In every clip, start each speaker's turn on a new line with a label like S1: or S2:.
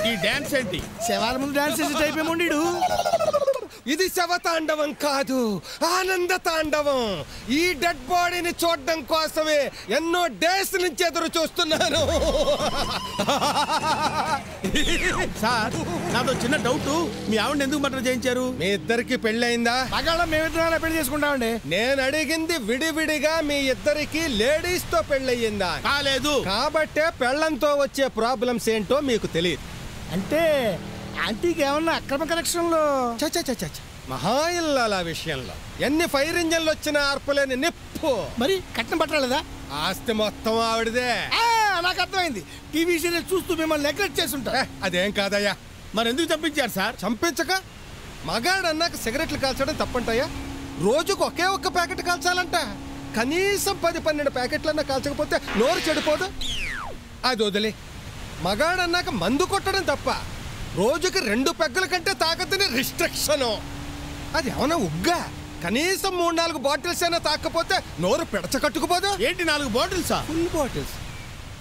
S1: ఈ డాన్స్ ఏంటి?
S2: శవాల ముందు డాన్స్ చేసే టైప్ ఏమో ఉండు.
S3: ఇది శవతాండవం కాదు, ఆనంద తాండవం. ఈ డెడ్ బాడీని చూడడం కోసమే ఎన్నో డేస్ నుంచి ఎదురు చూస్తున్నాను.
S1: సార్ నాతో చిన్న డౌట్, మీ ఆవిడ ఎందుకు మర్డర్ చేయించారు?
S3: మీ ఇద్దరికి పెళ్ళయిందా?
S2: మగాళ్ళం మేమిద్దరం పెళ్లి చేసుకుంటామండి.
S3: నేను అడిగింది విడివిడిగా మీ ఇద్దరికి లేడీస్ తో పెళ్ళయిందా?
S1: కాలేదు.
S3: కాబట్టే పెళ్ళంతో వచ్చే ప్రాబ్లమ్స్ ఏంటో మీకు తెలియదు.
S2: అంటే ఆంటీకి ఏమన్నా అక్రమ కనెక్షన్లో?
S3: మహా ఇల్లాల విషయంలో ఎన్ని ఫైర్ ఇంజన్లు వచ్చినా ఆర్పలేని నిప్పు.
S2: మరి కట్నం పట్టలేదా?
S3: ఆస్తి మొత్తం ఆవిడదే.
S2: నాకు అర్థమైంది. టీవీ సీరియల్ చూస్తూ మిమ్మల్ని నెగ్లెక్ట్ చేస్తుంటా.
S3: అదేం కాదయ్యా.
S1: మరి ఎందుకు చంపించారు సార్?
S3: చంపించక మగాడు అన్నాక సిగరెట్లు కాల్చడం తప్పంటాయా? రోజుకు ఒకే ఒక్క ప్యాకెట్ కాల్చాలంట. కనీసం 10-12 ప్యాకెట్లన్నా కాల్చకపోతే నోరు చెడిపోదు. అది వదిలే. మగాడు అన్నాక మందు కొట్టడం తప్ప రోజుకి 2 పెగ్గల కంటే తాగద్దని రిస్ట్రిక్షను. అది ఏమన్నా ఉగ్గా? కనీసం 3-4 బాటిల్స్ అయినా తాకపోతే నోరు పెడచకట్టుకుపోదు.
S1: ఏంటి 4 బాటిల్సా?
S3: Full bottles.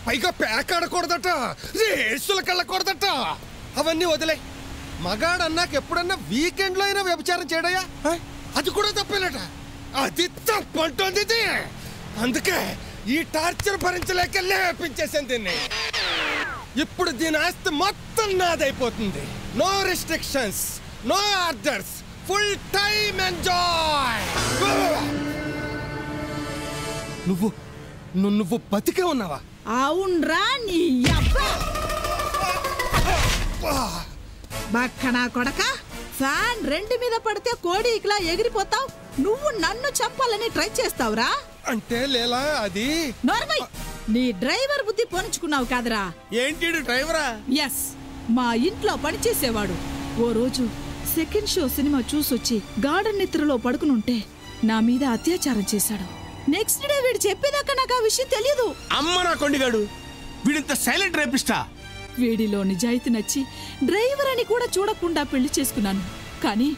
S3: పైగా ప్యాక్ ఆడకూడదట, రేసులు కళ్ళకూడదట. అవన్నీ వదిలే. మగాడు అన్నాక ఎప్పుడన్నా వీకెండ్ లో అయినా వ్యభిచారం చేయడయా? అది కూడా తప్పేనట. అది తప్పంటోంది ఇది. అందుకే ఈ టార్చర్ భరించలేక లేపించేసాను దీన్ని. ఇప్పుడు దీని ఆస్తి మొత్తం నాదైపోతుంది. No restrictions, no orders, full time enjoy. నువ్వు బతికే ఉన్నావా?
S4: అవునరా నీ బక్కనా కొడక. ఫ్యాన్ 2 మీద పడితే కోడి ఇట్లా ఎగిరిపోతావు. నువ్వు నన్ను చంపాలని ట్రై చేస్తావురా?
S3: అంటే లేలా అది
S4: నార్మల్. నీ డ్రైవర్ బుద్ధి పోనించుకున్నావు కాదరా?
S1: ఏంటి డ్రైవరా?
S4: ఎస్, మా ఇంట్లో పనిచేసేవాడు. ఓ రోజు సెకండ్ షో సినిమా చూసొచ్చి గార్డెన్ నిద్రలో పడుకునుంటే నా మీద అత్యాచారం చేశాడు. నెక్స్ట్ డే వీడు చెప్పేదాకా నాకు ఆ విషయం తెలియదు.
S1: అమ్మ నా కొండిగాడు, వీడింత సైలెంట్ రేపిస్టా.
S4: వీడిలో నిజాయితీ నచ్చి డ్రైవర్ అని కూడా చూడకుండా పెళ్లి చేసుకున్నాను. కానీ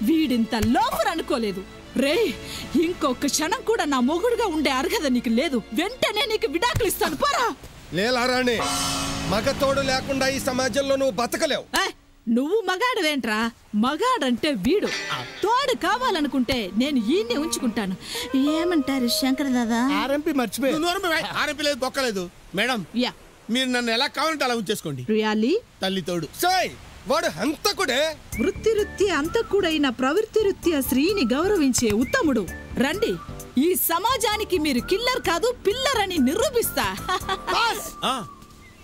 S4: వీడింత లోఫర్ అనుకోలేదు. రే, ఇంకొక క్షణం కూడా నా మొగుడుగా ఉండే అర్హత నీకు లేదు. వెంటనే నీకు విడాకులు ఇస్తాను, పోరా.
S3: లేలారాణి, మగతోడు లేకుండా ఈ సమాజంలో నువ్వు బతకలేవు.
S4: నువ్వు మగాడవేంట్రా? మగాడంటే వీడు. తోడు కావాలనుకుంటే నేను ఈయన్ని ఉంచుకుంటాను. ఏమంటారు శంకర్ దాదా?
S2: ఆర్ఎంపీ మర్చిపోయి.
S1: ఆర్ఎంపీ లేదు, బొక్కలేదు. మేడం,
S4: యా,
S1: మీరు నన్ను ఎలా కావాలంటే అలా ఉంచేసుకోండి.
S4: రియాలీ
S1: తల్లి తోడు.
S3: సాయ్, వాడు హంతకుడే.
S4: వృత్తి అంతకుడైన ప్రవృత్తి స్త్రీని గౌరవించే ఉత్తముడు. రండి, ఈ సమాజానికి మీరు కిల్లర్ కాదు పిల్లర్ అని నిరూపిస్తా.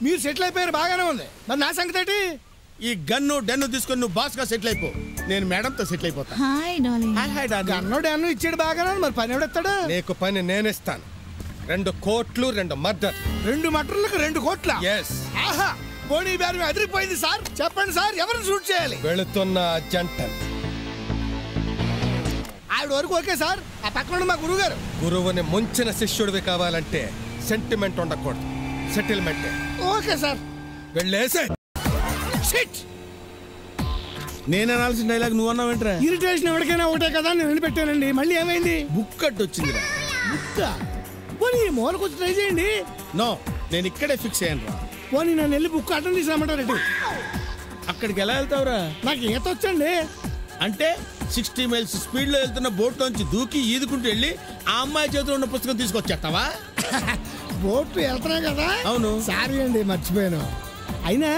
S2: మీరు సెటిల్ అయిపోయారు, బాగానే ఉంది. మరి నా సంగతి ఏంటి?
S1: ఈ గన్ను డెన్ను తీసుకొని నువ్వు బాస్ గా సెటిల్ అయిపో. నేను మేడంతో సెటిల్ అయిపోతా.
S4: Hi darling.
S2: గన్ను డాన్ను ఇచ్చాడు బాగానే. మరి పని ఎవడెత్తాడు?
S3: నీకు పని నేనిస్తాను. 2 కోట్లు 2 మర్డర్.
S2: 2 మటర్లకు 2 కోట్ల?
S3: ఎస్.
S2: ఆహా, పోనీ బేరం అదిరిపోయింది సార్. చెప్పండి సార్, ఎవరిని షూట్ చేయాలి?
S3: వెళుతున్న జంటన్.
S2: ఆవిడ వరకు ఓకే సార్. ఆ పక్కన మా గురువు గారు.
S3: గురువుని ముంచిన శిష్యుడివి కావాలంటే సెంటిమెంట్ ఉండకూడదు, సెటిల్మెంట్.
S2: Okay sir.
S3: వెళ్ళేసే.
S1: నేను అనాల్సిన డైలాగ్ నువ్వు అన్నావేంట్రా?
S2: ఇరిటేషన్ ఎవరికైనా ఒకటే కదా, నేను వినిపెట్టానండి. మళ్ళీ ఏమైంది?
S1: బుక్ కట్ వచ్చిందిరా.
S2: బుక్క? పోనీ మూలకు వచ్చి ట్రై చేయండి.
S1: నో, నేను ఇక్కడే ఫిక్స్ అయ్యాను రా.
S2: పోనీ నన్ను వెళ్ళి బుక్ అటెండ్ తీసుకురమ్మంటారండి.
S1: అక్కడికి ఎలా వెళ్తావురా?
S2: నాకు ఈత వచ్చండి.
S1: అంటే 60 మైల్స్ స్పీడ్ లో వెళ్తున్న బోట్ లోంచి దూకి ఈదుకుంటూ వెళ్ళి ఆ అమ్మాయి చేతిలో ఉన్న పుస్తకం తీసుకొచ్చేస్తావా?
S2: బోట్ వెళ్తున్నా కదా.
S1: అవును.
S2: సారీ అండి, మర్చిపోయాను. అయినా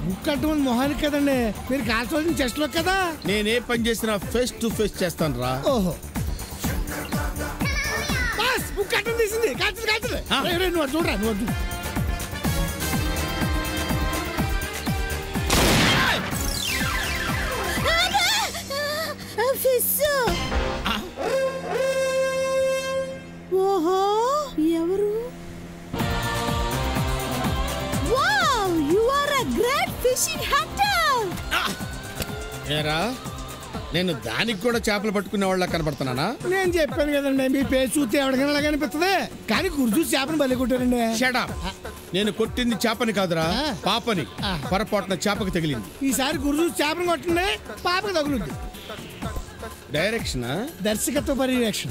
S2: బుక్ కట్టమని మొహానికి కదండి, మీరు కాల్చవలసిన చెస్ట్ లో కదా.
S1: నేనే పని చేసినా ఫేస్ టు ఫేస్ చేస్తాను రా.
S2: ఓహో, బుక్ కట్టం తీసింది. కాల్చదు. నువ్వు చూడరా, నువ్వు
S4: ఓహో, ఎవరు? Wow, you are a great fishing hunter.
S1: ఏరా, నేను దానికి కూడా చేపలు పట్టుకునే వాళ్ళ కనబడుతున్నానా?
S2: నేను చెప్పాను కదండి, మీ పేరు చూస్తే ఎవరికైనా అలాగే అనిపిస్తుంది. కానీ గుర్తు చేపని బలి కొట్టారండి.
S1: Shut up. నేను కొట్టింది చేపని కాదురా, పాపని. పొరపాటున చేపకి తగిలింది.
S2: ఈసారి గుర్తు చేపని కొట్టండి, పాపకి తగులుద్ది.
S1: డైరెక్షన్,
S2: దర్శకత్వ పర్యవేక్షణ.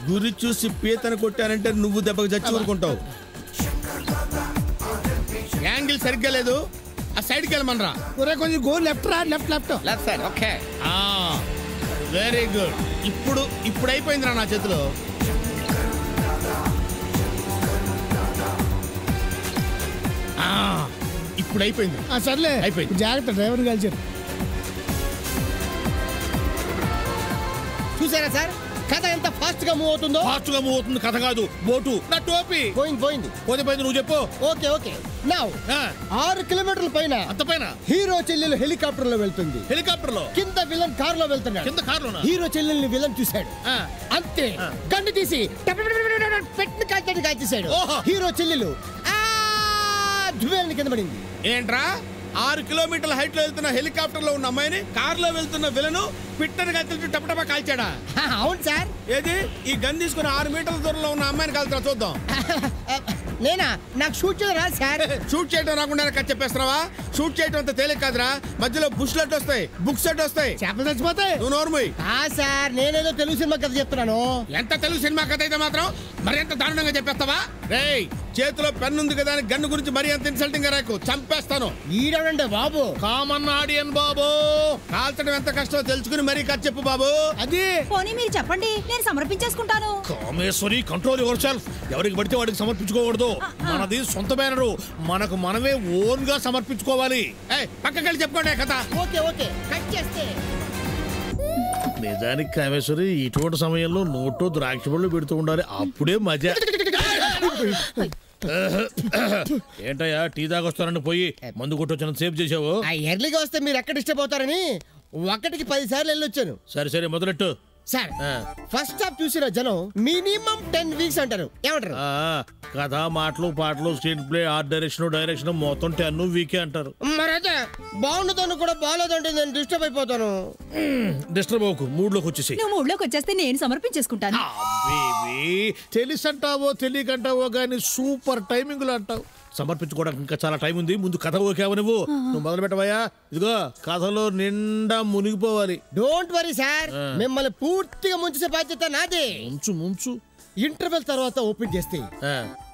S1: గురి చూసి పీతను కొట్టానంటే నువ్వు దెబ్బకి చచ్చి ఊరుకుంటావు. యాంగిల్ సరిగ్గా లేదు, ఆ సైడ్కి వెళ్ళమనరా.
S2: ఒరే కొంచెం గో లెఫ్ట్ రా, left left.
S3: Left side. Okay.
S1: Very good. ఇప్పుడు అయిపోయిందిరా నా చేతిలో. ఇప్పుడు అయిపోయింది.
S2: సర్లే
S1: అయిపోయింది.
S2: జాగ్రత్త, డ్రైవర్ కలిసారు.
S3: చూసారా సార్ కథ ఎంత ఫాస్ట్ గా మూవ్ అవుతుందో?
S1: ఫాస్ట్ గా మూవ్ అవుతుంది కథ కాదు, బోటు. నా టోపీ
S3: పోయింది.
S1: పోతే నువ్వు చెప్పు.
S3: ఓకే నౌ 6 కిలోమీటర్ల పైన
S1: అంత పైన
S3: హీరో చెల్లెలు హెలికాప్టర్ లో వెళ్తుంది.
S1: హెలికాప్టర్ లో
S3: కింద విలన్ కార్ లో వెళ్తున్నాడు.
S1: కింద కారులోనా?
S3: హీరో చెల్లెల్ని విలన్ చూశాడు. అంతే గన్ను తీసి పెట్టిన కాల్చాడు, కాల్చేశాడు. హీరో చెల్లెలు కింద పడింది.
S1: ఏంట్రా 6 కిలోమీటర్ల హైట్ లో వెళ్తున్న హెలికాప్టర్ లో ఉన్న అమ్మాయిని కార్ లో వెళ్తున్న విలను పిట్టని కలిసి టపటపా కాల్చాడా?
S3: అవును సార్.
S1: ఏది ఈ గన్ తీసుకుని 6 మీటర్ల దూరంలో ఉన్న అమ్మాయిని కాల్చా చూద్దాం.
S3: నేనా? నాకు షూట్ చేయడం రాదు సార్.
S1: షూట్ చేయడం రాకుండా కట్ చెప్పేస్తున్నావా? షూట్ చేయడం అంత తేలిక కాదురా. మధ్యలో బుష్లెట్ వస్తాయి, బుక్ సెట్ వస్తాయి,
S2: చేపలు చచ్చిపోతాయి.
S1: నువ్వు నోర్మోయ్.
S3: సార్ నేనేదో తెలుగు సినిమా కథ చెప్తున్నాను.
S1: ఎంత తెలుగు సినిమా కథ అయితే మాత్రం మరి ఎంత దారుణంగా చెప్పేస్తావా? రేయ్ చేతిలో పెన్ ఉంది కదా అని గన్ను గురించి మరి అంత ఇన్సల్టింగ్ గా రాకు, చంపేస్తాను.
S3: ఈడవండి బాబు.
S1: కామన్ ఆడియన్ బాబు. కాల్చడం ఎంత కష్టమో తెలుసుకుని మరీ కథ చెప్పు బాబు.
S2: అది
S5: పోనీ మీరు చెప్పండి, నేను సమర్పించేసుకుంటాను.
S1: Kameshwari, control yourself. ఎవరికి పడితే వాడికి సమర్పించుకోకూడదు. మనది సొంత బ్యానరు, మనకు మనమే ఓన్ గా సమర్పించుకోవాలి. పక్కకెళ్ళి చెప్పుకోండి కథ.
S3: ఓకే కట్ చేస్తే.
S1: నిజానికి కామేశ్వరి ఇటువంటి సమయంలో నోటు ద్రాక్ష పళ్ళు పెడుతూ ఉండాలి, అప్పుడే మజా. ఏంటయ్యా టీ దాగొస్తానని పోయి మందు కొట్టొచ్చిన సేవ్ చేసావు?
S3: ఎర్లీగా వస్తే మీరు ఎక్కడ డిస్టర్బ్ అవుతారని 1కి 10 సార్లు వెళ్ళొచ్చాను.
S1: సరే మొదలెట్టు.
S3: సార్ ఫస్ట్ హాఫ్ చూసిన జనం మినిమం 10 వీక్స్ అంటారు. ఏమంటారు?
S1: కథ, మాటలు, పాటలు, స్క్రీన్ ప్లే, ఆర్ట్ డైరెక్షన్ మొత్తం 10 వీకే అంటారు.
S3: మరైతే బాగుండదు కూడా బాగాలేదంటే నేను డిస్టర్బ్ అయిపోతాను.
S1: డిస్టర్బ్ అవ్వకు, మూడ్ లోకి వచ్చేసి.
S5: నువ్వు మూడ్లోకి వచ్చేస్తే నేను సమర్పించేసుకుంటాను.
S1: తెలిసంటావో తెలియకంటావో గానీ సూపర్ టైమింగ్ లో అంటావు. సమర్పించుకోవడానికి ఇంకా చాలా టైం ఉంది. ముందు కథ ఓకేవా నువ్వు మొదలు పెట్టవయ్యా. ఇదిగో కథలో నిండా మునిగిపోవాలి.
S3: డోంట్ వరీ సార్, మిమ్మల్ని పూర్తిగా ముంచేసే బాధ్యత నాదే.
S1: ముంచు.
S3: ఇంటర్వెల్ తర్వాత ఓపెన్ చేస్తే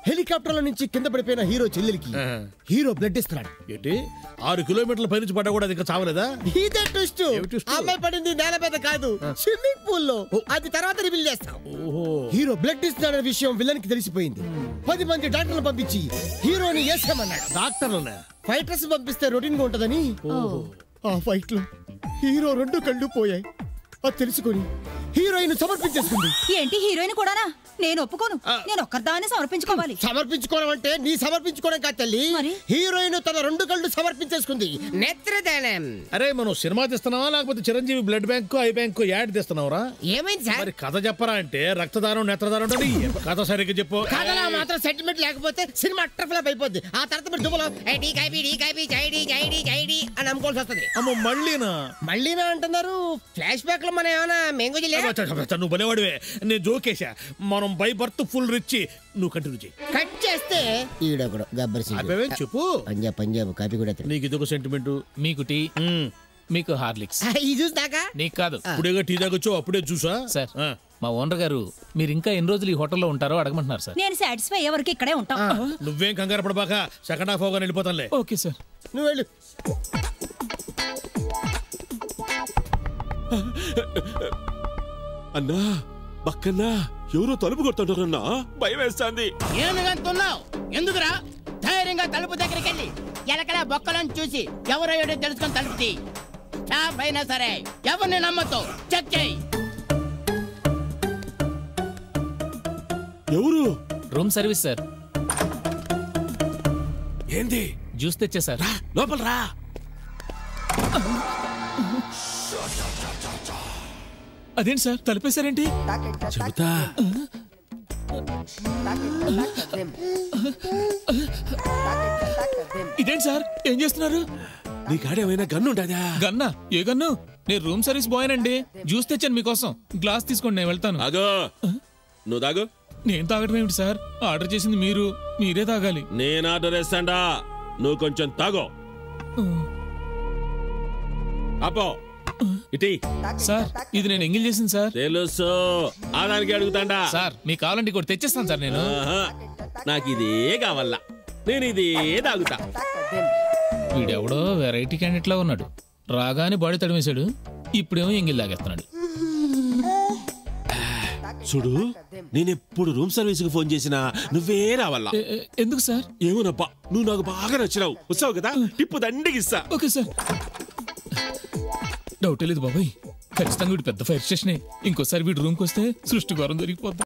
S3: హెలికాప్టర్ లో నుంచి కింద పడిపోయిన హీరో చెల్లెలికి హీరో బ్లడ్ ఇస్తున్నాడు.
S1: ఏంటి 6 కిలోమీటర్ల పై నుంచి పడ్డా కూడా అది ఇంకా చావలేదా?
S3: ఇదే ట్విస్ట్. అమ్మాయి పడింది నేల మీద కాదు, స్విమ్మింగ్ పూల్ లో. అది తర్వాత రివీల్ చేస్తాం. హీరో బ్లడ్ ఇస్తున్నాడనే విషయం విలన్ కి తెలిసిపోయింది. 10 మంది డాక్టర్లు పంపించి హీరోని వేసామన్నాడు.
S1: డాక్టర్లు
S3: ఫైటర్స్ పంపిస్తే రొటీన్ గా ఉంటదని ఆ ఫైట్ లో హీరో 2 కళ్ళు పోయాయి. అది తెలుసుకొని హీరోయిన్ సమర్పించేసుకుంది.
S5: ఏంటి హీరోయిన్ కూడానా? నేను ఒప్పుకోను. నేను ఒక్కదాన్ని సమర్పించుకోవాలి.
S3: సమర్పించుకోవడం అంటే నీ సమర్పించుకోవడం కాదు తల్లి. హీరోయిన్ తన 2 కళ్ళు సమర్పించేసుకుంది. నేత్రదానం.
S1: అరే మనం సినిమా తీస్తున్నావా లేకపోతే Chiranjeevi blood bank eye bank ad తీస్తున్నావురా?
S3: ఏమైంది సార్?
S1: మరి కథ చెప్పరా అంటే రక్తదానం నేత్రదానం అంటే కథ సరిగ్గా చెప్పు.
S3: కథలో మాత్రం సెంటిమెంట్ లేకపోతే సినిమా అట్టర్ ఫ్లాప్ అయిపోద్ది. ఆ తర్వాత మీరు దుబ్బలో అని అమ్ముకోవాల్సి వస్తుంది.
S1: అమ్మ మళ్ళీనా
S3: అంటున్నారు. ఫ్లాష్ బ్యాక్ లో మనం ఏమైనా మెంగోజీ
S1: నువ్వు బలేవాడివే. నేను జోకేశా. మనం బై బర్త్ ఫుల్ రిచ్. నువ్వు కంటిన్యూ చేయి.
S3: కట్ చేస్తే ఈడొకడు గబ్బర్ సింగ్.
S1: చెప్పు.
S3: పంజాబ్ కాపీ కూడా.
S1: నీకు ఇదొక సెంటిమెంట్.
S6: మీకు టీ, మీకు హార్లిక్స్.
S3: ఈ జ్యూస్ దాకా
S6: నీకు కాదు.
S1: ఇప్పుడేగా టీ దాకొచ్చు, అప్పుడే చూసా.
S6: సార్ మా ఓనర్ గారు మీరు ఇంకా ఎన్ని రోజులు ఈ హోటల్లో ఉంటారో అడగమంటున్నారు సార్.
S5: నేను సాటిస్ఫై అయ్యే వరకు ఇక్కడే ఉంటాం.
S1: నువ్వేం కంగారు పడబాక, సెకండ్ హాఫ్ అవగానే వెళ్ళిపోతానులే.
S6: Okay sir.
S3: నువ్వు వెళ్ళు.
S7: అన్నా పక్కన్నా ఎవరో తలుపు కొడుతుంటారన్నా, భయం వేస్తాంది.
S8: ఏనుగంటున్నావు ఎందుకురా? ధైర్యంగా తలుపు దగ్గరికి వెళ్ళి ఎలకల బొక్కలను చూసి ఎవరయ్యాడో తెలుసుకొని తలుపుతి. స్టాఫ్ అయినా సరే ఎవరిని నమ్మతో చెక్ చేయి.
S7: ఎవరు?
S6: Room service sir.
S7: ఏంది?
S6: జ్యూస్ తెచ్చా సార్.
S7: లోపల రా.
S6: అదేంటి సార్ తలుపేశారేంటి?
S7: చెబుతా.
S6: ఇదేంటి సార్ ఏం చేస్తున్నారు?
S7: నీ కాడేమైనా గన్ను ఉంటుందా?
S6: గన్నా? ఏ గన్ను? నేను రూమ్ సర్వీస్ బాయ్ అండి. జ్యూస్ తెచ్చాను మీకోసం. గ్లాస్ తీసుకోండి, నేను వెళ్తాను.
S7: ఆగో, నువ్వు తాగు.
S6: నేను తాగడం ఏమిటి సార్? ఆర్డర్ చేసింది మీరు, మీరే తాగాలి.
S7: నేను ఆర్డర్ చేస్తాండా, నువ్వు కొంచెం తాగో. అపో ఇటీ.
S6: సార్ ఇది నేను ఎంగిల్ చేసింది సార్.
S7: తెలుసు, ఆదానికి అడుగుతాండా.
S6: సార్ మీకు కావాలంటే కూడా తెచ్చేస్తాను సార్ నేను.
S7: నాకు ఇదే కావాలా. నేను ఇదే తాగుతా.
S6: వీడెవడో వెరైటీ క్యాండిడేట్ లా ఉన్నాడు. రాగానే బాడీ తడిమేశాడు, ఇప్పుడేమో ఎంగిల్ లాగేస్తున్నాడు.
S7: చూడు, నేనెప్పుడు రూమ్ సర్వీస్ కి ఫోన్ చేసినా నువ్వే రావాలా.
S6: ఎందుకు సార్?
S7: ఏమోనబ్బా, నువ్వు నాకు బాగా నచ్చినావు. వస్తావు కదా, టిప్పు దండిగిస్తా.
S6: Okay sir. డౌటే లేదు బాబాయ్, ఖచ్చితంగా వీడు పెద్ద ఫైర్ స్టేషనే. ఇంకోసారి వీడు రూమ్కి వస్తే సృష్టి ఘోరం జరిగిపోద్ది.